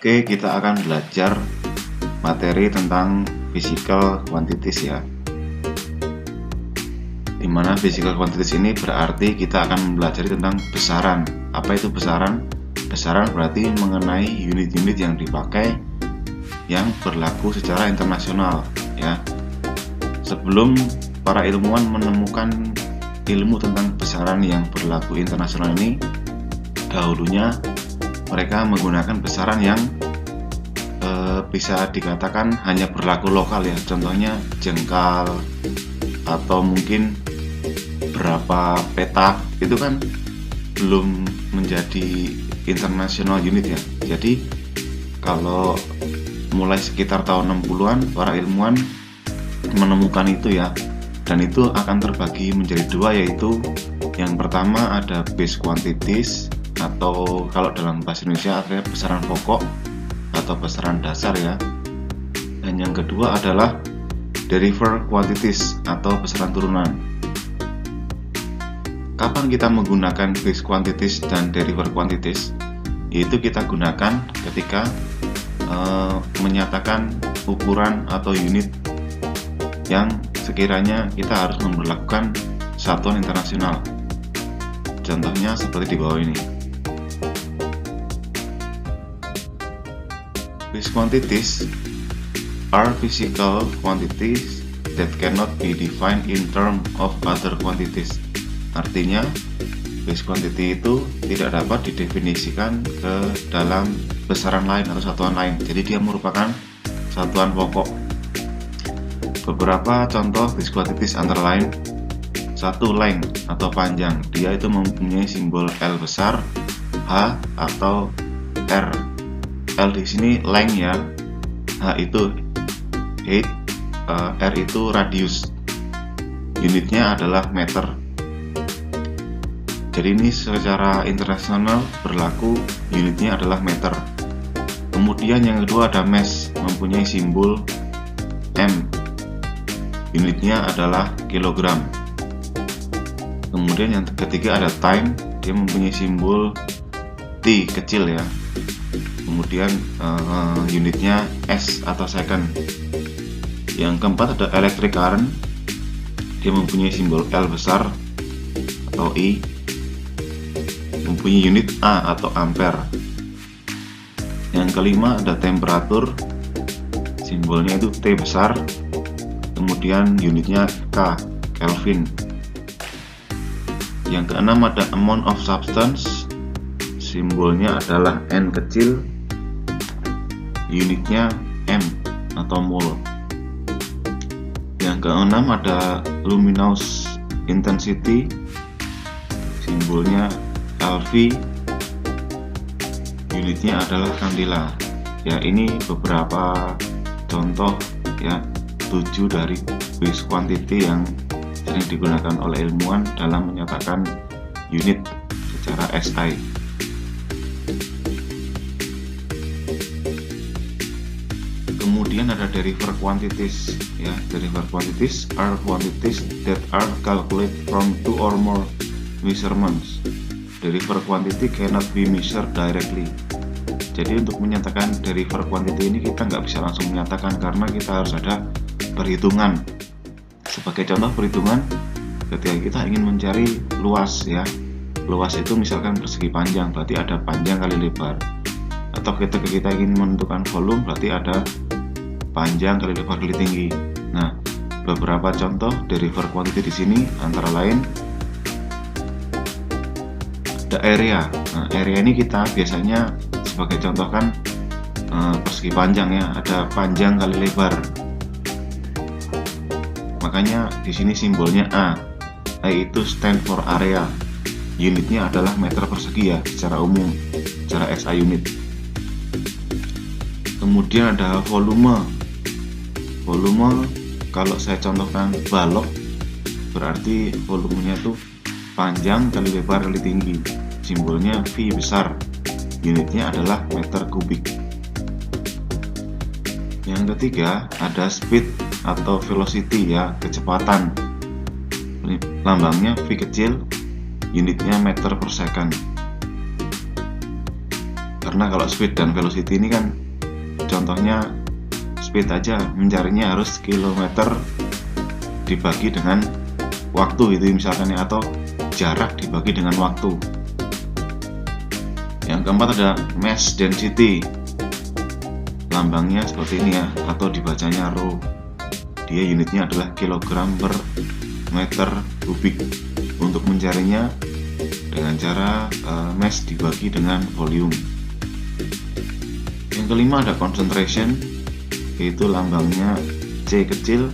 Oke, kita akan belajar materi tentang physical quantities ya. Dimana physical quantities ini berarti kita akan mempelajari tentang besaran. Apa itu besaran? Besaran berarti mengenai unit-unit yang dipakai yang berlaku secara internasional ya. Sebelum para ilmuwan menemukan ilmu tentang besaran yang berlaku internasional ini, dahulunya mereka menggunakan besaran yang bisa dikatakan hanya berlaku lokal ya. Contohnya jengkal atau mungkin berapa petak, itu kan belum menjadi international unit ya. Jadi kalau mulai sekitar tahun 60-an para ilmuwan menemukan itu ya, dan itu akan terbagi menjadi dua, yaitu yang pertama ada base quantities atau kalau dalam bahasa Indonesia artinya besaran pokok atau besaran dasar ya, dan yang kedua adalah derivative quantities atau besaran turunan. Kapan kita menggunakan base quantities dan derivative quantities? Yaitu kita gunakan ketika menyatakan ukuran atau unit yang sekiranya kita harus memperlakukan satuan internasional. Contohnya seperti di bawah ini. Base quantities are physical quantities that cannot be defined in terms of other quantities. Artinya, base quantity itu tidak dapat didefinisikan ke dalam besaran lain atau satuan lain. Jadi dia merupakan satuan pokok. Beberapa contoh base quantities antara lain: satu, length atau panjang. Dia itu mempunyai simbol L besar, H atau R. L di sini length ya, H itu height, R itu radius. Unitnya adalah meter. Jadi ini secara internasional berlaku, unitnya adalah meter. Kemudian yang kedua ada mass, mempunyai simbol M. Unitnya adalah kilogram. Kemudian yang ketiga ada time, dia mempunyai simbol T kecil ya. Kemudian unitnya S atau second. Yang keempat ada electric current, dia mempunyai simbol L besar atau I, mempunyai unit A atau ampere. Yang kelima ada temperatur, simbolnya itu T besar, kemudian unitnya K, Kelvin. Yang keenam ada amount of substance, simbolnya adalah N kecil, unitnya M atau mol. Yang keenam ada luminous intensity, simbolnya LV, unitnya adalah kandela. Ya, ini beberapa contoh ya, 7 dari base quantity yang sering digunakan oleh ilmuwan dalam menyatakan unit secara SI. Kemudian ada derivative quantities ya. Derivative quantities are quantities that are calculated from two or more measurements. Derivative quantity cannot be measured directly. Jadi untuk menyatakan derivative quantity ini kita nggak bisa langsung menyatakan, karena kita harus ada perhitungan. Sebagai contoh perhitungan, ketika kita ingin mencari luas ya, luas itu misalkan persegi panjang, berarti ada panjang kali lebar. Atau ketika kita ingin menentukan volume, berarti ada panjang kali lebar kali tinggi. Nah, beberapa contoh derivative quantity di sini antara lain ada area. Nah, area ini kita biasanya sebagai contoh kan persegi panjang ya, ada panjang kali lebar. Makanya di sini simbolnya A. A itu stand for area. Unitnya adalah meter persegi ya, secara umum, secara SI unit. Kemudian ada volume. Volume kalau saya contohkan balok, berarti volumenya itu panjang kali lebar kali tinggi. Simbolnya V besar. Unitnya adalah meter kubik. Yang ketiga ada speed atau velocity ya, kecepatan. Lambangnya V kecil, unitnya meter per second. Karena kalau speed dan velocity ini kan contohnya speed aja mencarinya harus kilometer dibagi dengan waktu gitu misalkan ya, atau jarak dibagi dengan waktu. Yang keempat ada mass density, lambangnya seperti ini ya, atau dibacanya rho. Dia unitnya adalah kilogram per meter kubik. Untuk mencarinya dengan cara mass dibagi dengan volume. Yang kelima ada concentration, yaitu lambangnya C kecil,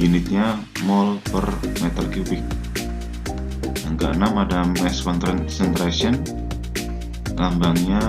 unitnya mol per meter kubik. Yang keenam ada mass concentration, lambangnya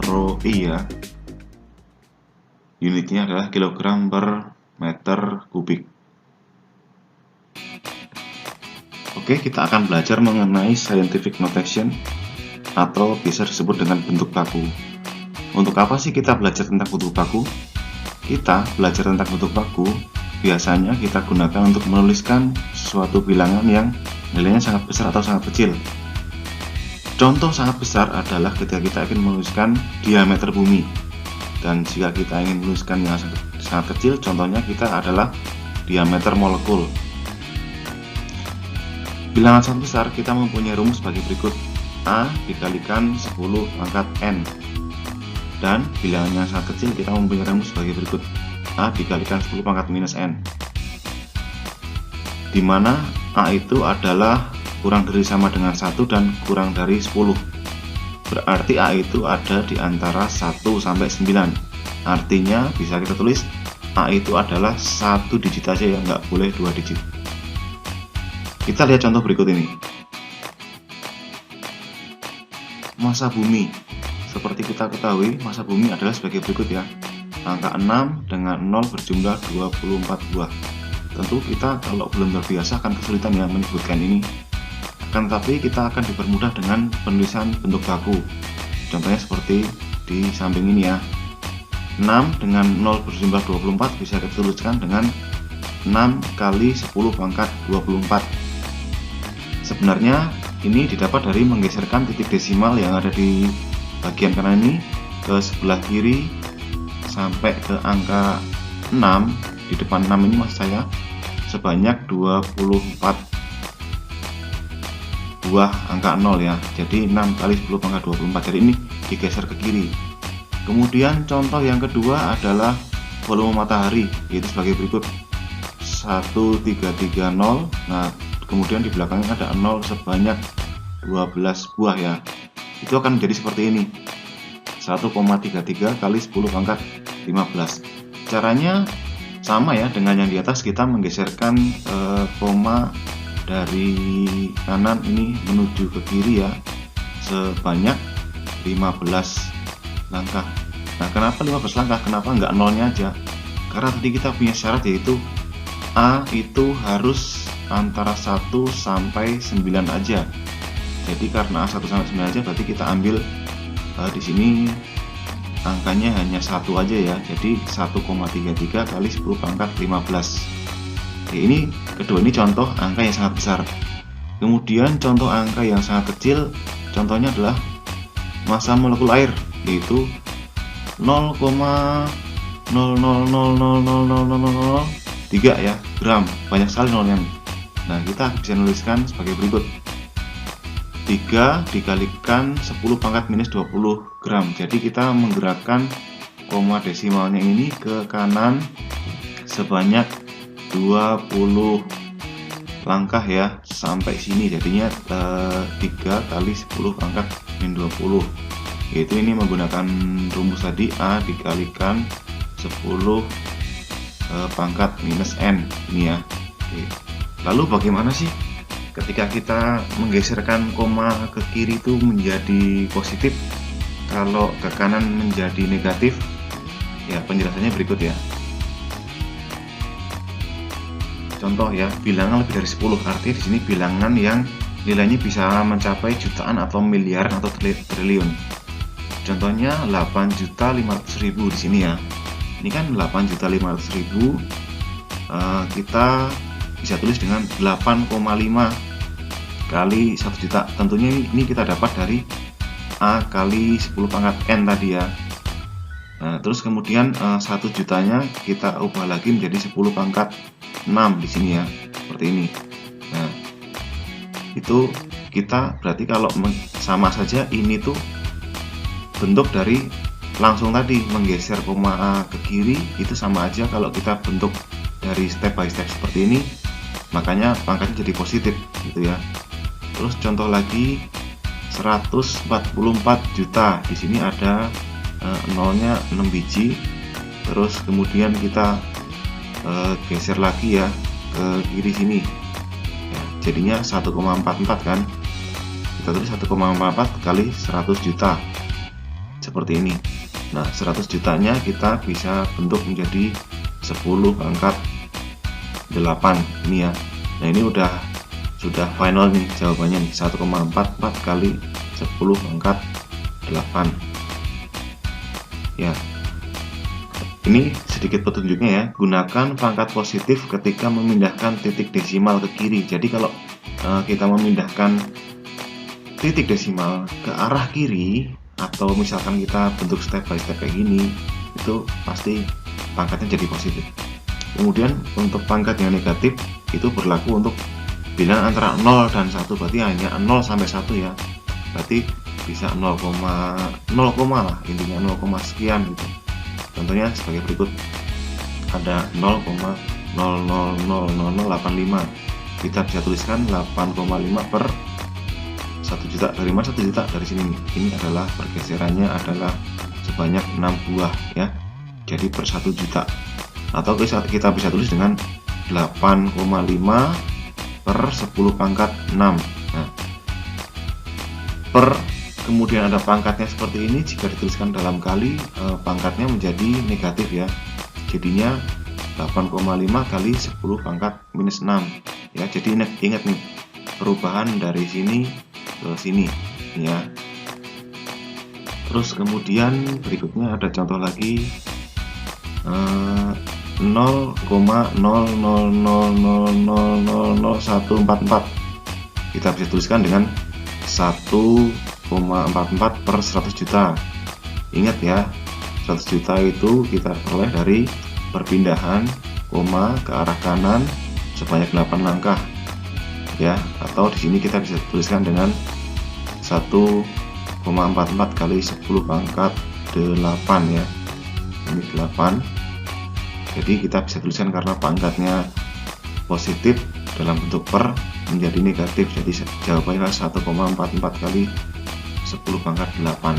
rho I ya, unitnya adalah kilogram per meter kubik. Oke, kita akan belajar mengenai scientific notation atau bisa disebut dengan bentuk baku. Untuk apa sih kita belajar tentang bentuk baku? Kita belajar tentang bentuk baku biasanya kita gunakan untuk menuliskan suatu bilangan yang nilainya sangat besar atau sangat kecil. Contoh sangat besar adalah ketika kita ingin menuliskan diameter bumi. Dan jika kita ingin menuliskan yang sangat kecil, contohnya kita adalah diameter molekul. Bilangan sangat besar kita mempunyai rumus sebagai berikut: A dikalikan 10 pangkat N. Dan bilangan yang sangat kecil kita mempunyai rumus sebagai berikut: A dikalikan 10 pangkat minus N. Di mana A itu adalah kurang dari sama dengan 1 dan kurang dari 10. Berarti A itu ada di antara 1 sampai 9. Artinya bisa kita tulis A itu adalah 1 digit aja ya, nggak boleh 2 digit. Kita lihat contoh berikut ini. Massa bumi. Seperti kita ketahui, massa bumi adalah sebagai berikut ya. Angka 6 dengan 0 berjumlah 24 buah. Tentu kita kalau belum terbiasa akan kesulitan ya menyebutkan ini. Akan tetapi kita akan dipermudah dengan penulisan bentuk baku. Contohnya seperti di samping ini ya. 6 dengan 0 berjumlah 24 bisa kita tuliskan dengan 6 kali 10 pangkat 24. Sebenarnya ini didapat dari menggeserkan titik desimal yang ada di bagian kanan ini ke sebelah kiri sampai ke angka 6. Di depan 6 ini maksud saya sebanyak 24 buah angka 0 ya. Jadi 6 kali 10 pangkat 24. Jadi ini digeser ke kiri. Kemudian contoh yang kedua adalah volume matahari, yaitu sebagai berikut: 1330. Nah, kemudian di belakangnya ada 0 sebanyak 12 buah ya. Itu akan menjadi seperti ini: 1,33 kali 10 pangkat 15. Caranya sama ya dengan yang di atas, kita menggeserkan koma dari kanan ini menuju ke kiri ya, sebanyak 15 langkah. Nah, kenapa 15 langkah? Kenapa enggak nolnya aja? Karena tadi kita punya syarat, yaitu A itu harus antara 1 sampai 9 aja. Jadi karena A 1 sampai 9 aja, berarti kita ambil di sini angkanya hanya 1 aja ya. Jadi 1,33 kali 10 pangkat 15. Oke, ini kedua, ini contoh angka yang sangat besar. Kemudian contoh angka yang sangat kecil, contohnya adalah massa molekul air, yaitu 0,0000003 ya, gram. Banyak sekali nolnya. Nah, kita bisa menuliskan sebagai berikut: 3 dikalikan 10 pangkat minus 20 gram. Jadi kita menggerakkan koma desimalnya ini ke kanan sebanyak 20 langkah ya, sampai sini. Jadinya 3 kali 10 pangkat min 20, yaitu ini menggunakan rumus tadi: A dikalikan 10 pangkat minus N ini ya. Oke. Lalu bagaimana sih ketika kita menggeserkan koma ke kiri itu menjadi positif, kalau ke kanan menjadi negatif? Ya, penjelasannya berikut ya. Contoh ya, bilangan lebih dari 10, artinya di sini bilangan yang nilainya bisa mencapai jutaan atau miliaran atau triliun. Contohnya 8.500.000 di sini ya. Ini kan 8.500.000, kita bisa tulis dengan 8,5 kali 1 juta. Tentunya ini kita dapat dari A kali 10 pangkat N tadi ya. Nah, terus kemudian 1 jutanya kita ubah lagi menjadi 10 pangkat 6 di sini ya, seperti ini. Nah, itu kita berarti kalau sama saja ini tuh bentuk dari langsung tadi menggeser koma A ke kiri itu sama aja kalau kita bentuk dari step by step seperti ini, makanya pangkatnya jadi positif gitu ya. Terus contoh lagi 144 juta, di sini ada nolnya 6 biji, terus kemudian kita geser lagi ya ke kiri sini ya, jadinya 1,44 kan, kita tulis 1,44 kali 100 juta seperti ini. Nah, 100 jutanya kita bisa bentuk menjadi 10 pangkat 8 ini ya. Nah, ini sudah final nih jawabannya nih, 1,44 kali 10 pangkat 8 ya. Ini sedikit petunjuknya ya, gunakan pangkat positif ketika memindahkan titik desimal ke kiri. Jadi kalau kita memindahkan titik desimal ke arah kiri, atau misalkan kita bentuk step by step kayak gini, itu pasti pangkatnya jadi positif. Kemudian untuk pangkat yang negatif itu berlaku untuk bilangan antara 0 dan 1, berarti hanya 0 sampai 1 ya, berarti bisa 0, lah intinya 0, sekian gitu. Contohnya sebagai berikut, ada 0,000085, kita bisa tuliskan 8,5 per 1 juta. Dari mana 1 juta? Dari sini. Ini adalah pergeserannya adalah sebanyak 6 buah ya, jadi per 1 juta. Atau kita bisa tulis dengan 8,5 per 10 pangkat 6. Nah, per kemudian ada pangkatnya seperti ini, jika dituliskan dalam kali pangkatnya menjadi negatif ya, jadinya 8,5 kali 10 pangkat minus 6 ya. Jadi ingat nih perubahan dari sini ke sini ya. Terus kemudian berikutnya ada contoh lagi 0,0000000144, kita bisa tuliskan dengan 1,44 per 100 juta. Ingat ya, 100 juta itu kita peroleh dari perpindahan koma ke arah kanan sebanyak 8 langkah ya, atau di sini kita bisa tuliskan dengan 1,44 kali 10 pangkat 8 ya. Ini 8. Jadi kita bisa tuliskan karena pangkatnya positif dalam bentuk per menjadi negatif, jadi jawabannya 1,44 kali 10 pangkat 8.